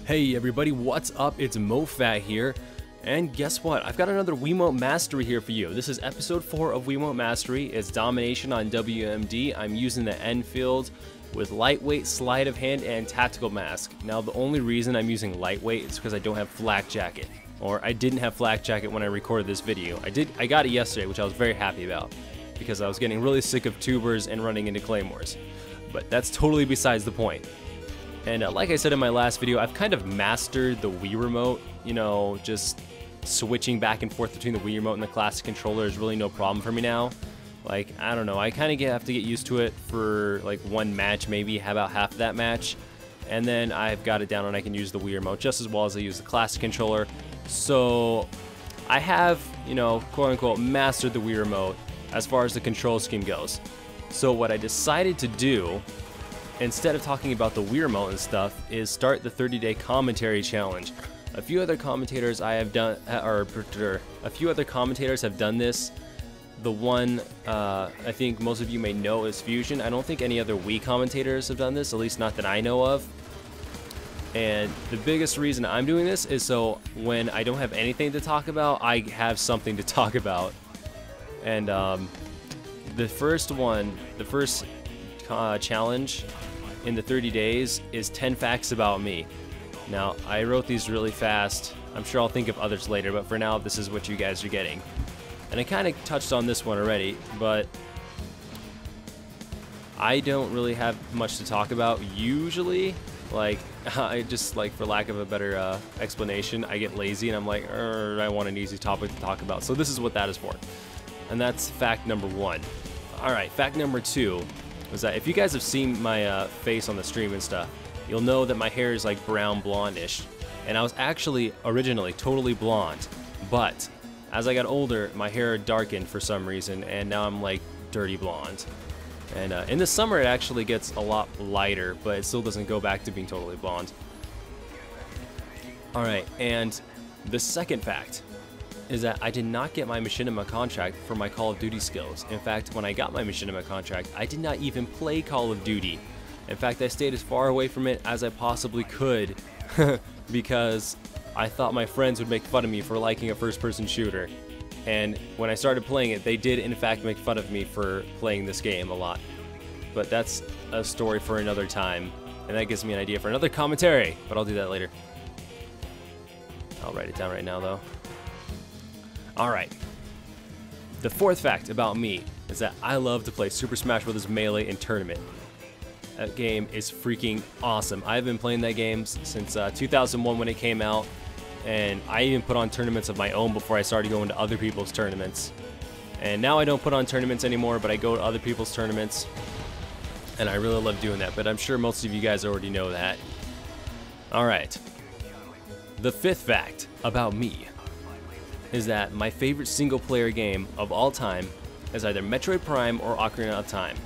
Hey everybody, what's up? It's mofat here, and guess what? I've got another Wii Mote Mastery here for you. This is episode 4 of Wii Mote Mastery. It's domination on WMD. I'm using the Enfield with lightweight, sleight of hand, and tactical mask. Now the only reason I'm using lightweight is because I don't have flak jacket, or I didn't have flak jacket when I recorded this video. I got it yesterday, which I was very happy about, because I was getting really sick of tubers and running into claymores. But that's totally besides the point. And like I said in my last video, I've kind of mastered the Wii Remote. You know, just switching back and forth between the Wii Remote and the classic controller is really no problem for me now. Like, I don't know, I kind of have to get used to it for like one match, maybe about half of that match. And then I've got it down and I can use the Wii Remote just as well as I use the classic controller. So I have, you know, quote unquote, mastered the Wii Remote as far as the control scheme goes. So what I decided to do, instead of talking about the Wii Remote and stuff, is start the 30-day commentary challenge. A few other commentators have done this. The one I think most of you may know is Fusion. I don't think any other Wii commentators have done this, at least not that I know of. And the biggest reason I'm doing this is so when I don't have anything to talk about, I have something to talk about. And the first challenge in the 30 days is 10 facts about me. Now, I wrote these really fast. I'm sure I'll think of others later, but for now, this is what you guys are getting. And I kind of touched on this one already, but I don't really have much to talk about usually. Like, I just, like, for lack of a better explanation, I get lazy and I'm like, I want an easy topic to talk about. So this is what that is for. And that's fact number 1. Alright, fact number 2 was that if you guys have seen my face on the stream and stuff, you'll know that my hair is like brown blondish. And I was actually originally totally blonde, but as I got older, my hair darkened for some reason, and now I'm like dirty blonde. And in the summer it actually gets a lot lighter, but it still doesn't go back to being totally blonde. Alright, and the second fact is that I did not get my machinima contract for my Call of Duty skills. In fact, when I got my machinima contract, I did not even play Call of Duty. In fact, I stayed as far away from it as I possibly could because I thought my friends would make fun of me for liking a first-person shooter. And when I started playing it, they did in fact make fun of me for playing this game a lot. But that's a story for another time, and that gives me an idea for another commentary, but I'll do that later. I'll write it down right now though. Alright, the fourth fact about me is that I love to play Super Smash Bros. Melee in tournament. That game is freaking awesome. I've been playing that game since 2001 when it came out, and I even put on tournaments of my own before I started going to other people's tournaments. And now I don't put on tournaments anymore, but I go to other people's tournaments, and I really love doing that, but I'm sure most of you guys already know that. Alright, the fifth fact about me is that my favorite single-player game of all time is either Metroid Prime or Ocarina of Time.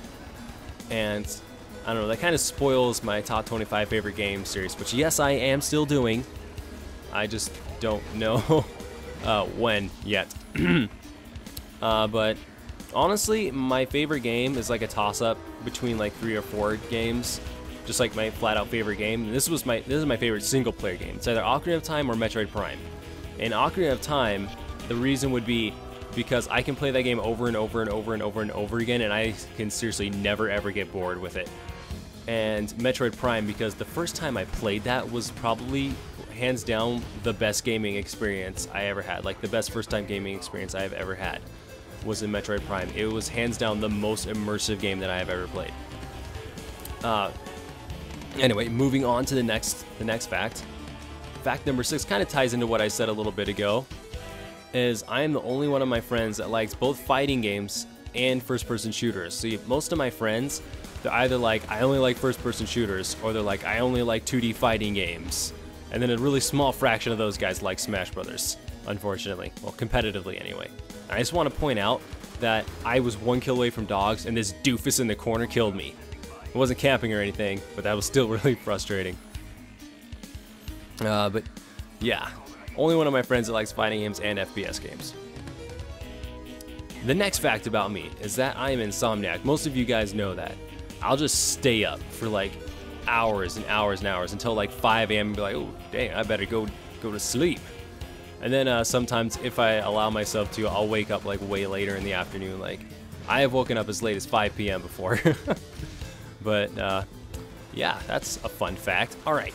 And I don't know, that kind of spoils my top 25 favorite game series, which yes, I am still doing. I just don't know when yet. But honestly, my favorite game is like a toss-up between like 3 or 4 games, just like my flat-out favorite game. And this is my favorite single-player game. It's either Ocarina of Time or Metroid Prime. In Ocarina of Time, the reason would be because I can play that game over and over and over and over and over again, and I can seriously never ever get bored with it. And Metroid Prime, because the first time I played that was probably hands down the best gaming experience I ever had. Like the best first time gaming experience I have ever had was in Metroid Prime. It was hands down the most immersive game that I have ever played. Anyway, moving on to the next fact. Fact number 6 kind of ties into what I said a little bit ago, is I am the only one of my friends that likes both fighting games and first-person shooters. See, most of my friends, they're either like, I only like first-person shooters, or they're like, I only like 2D fighting games. And then a really small fraction of those guys like Smash Brothers, unfortunately. Well, competitively anyway. I just want to point out that I was 1 kill away from dogs, and this doofus in the corner killed me. I wasn't camping or anything, but that was still really frustrating. But yeah, only one of my friends that likes fighting games and FPS games. The next fact about me is that I am insomniac. Most of you guys know that. I'll just stay up for like hours and hours and hours until like 5 a.m. and be like, oh, dang, I better go to sleep. And then sometimes if I allow myself to, I'll wake up like way later in the afternoon. Like, I have woken up as late as 5 p.m. before. But yeah, that's a fun fact. All right.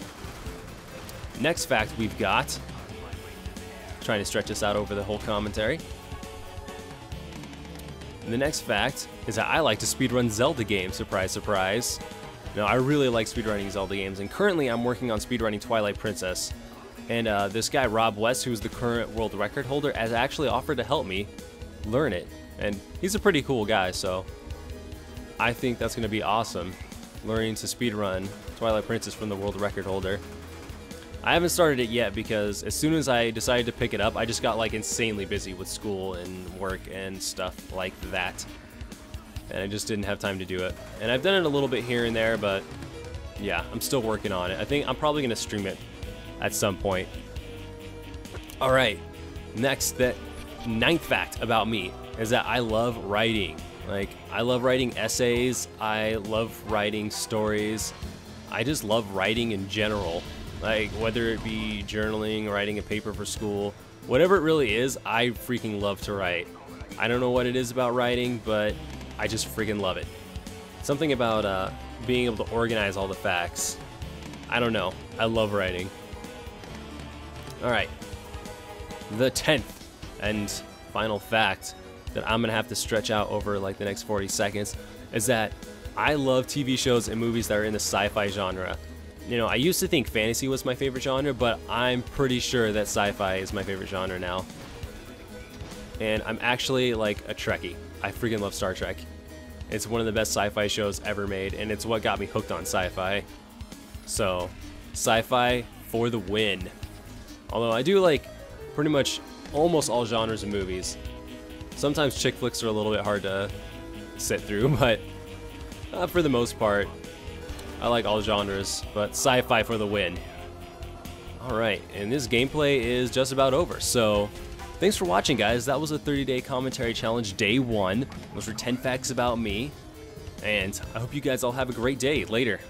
Next fact we've got, trying to stretch this out over the whole commentary. And the next fact is that I like to speedrun Zelda games, surprise, surprise. Now, I really like speedrunning Zelda games, and currently I'm working on speedrunning Twilight Princess. And this guy, Rob West, who's the current world record holder, has actually offered to help me learn it. And he's a pretty cool guy, so I think that's going to be awesome, learning to speedrun Twilight Princess from the world record holder. I haven't started it yet because as soon as I decided to pick it up, I just got like insanely busy with school and work and stuff like that. And I just didn't have time to do it. And I've done it a little bit here and there, but yeah, I'm still working on it. I think I'm probably going to stream it at some point. All right, next, the 9th fact about me is that I love writing. Like, I love writing essays. I love writing stories. I just love writing in general. Like, whether it be journaling, writing a paper for school, whatever it really is, I freaking love to write. I don't know what it is about writing, but I just freaking love it. Something about being able to organize all the facts. I don't know. I love writing. All right. The 10th and final fact that I'm going to have to stretch out over like the next 40 seconds is that I love TV shows and movies that are in the sci-fi genre. You know, I used to think fantasy was my favorite genre, but I'm pretty sure that sci-fi is my favorite genre now. And I'm actually like a Trekkie. I freaking love Star Trek. It's one of the best sci-fi shows ever made, and it's what got me hooked on sci-fi. So, sci-fi for the win. Although I do like pretty much almost all genres of movies. Sometimes chick flicks are a little bit hard to sit through, but for the most part, I like all genres, but sci-fi for the win. Alright, and this gameplay is just about over, so thanks for watching, guys. That was a 30-day commentary challenge, day 1. Those were 10 facts about me, and I hope you guys all have a great day. Later.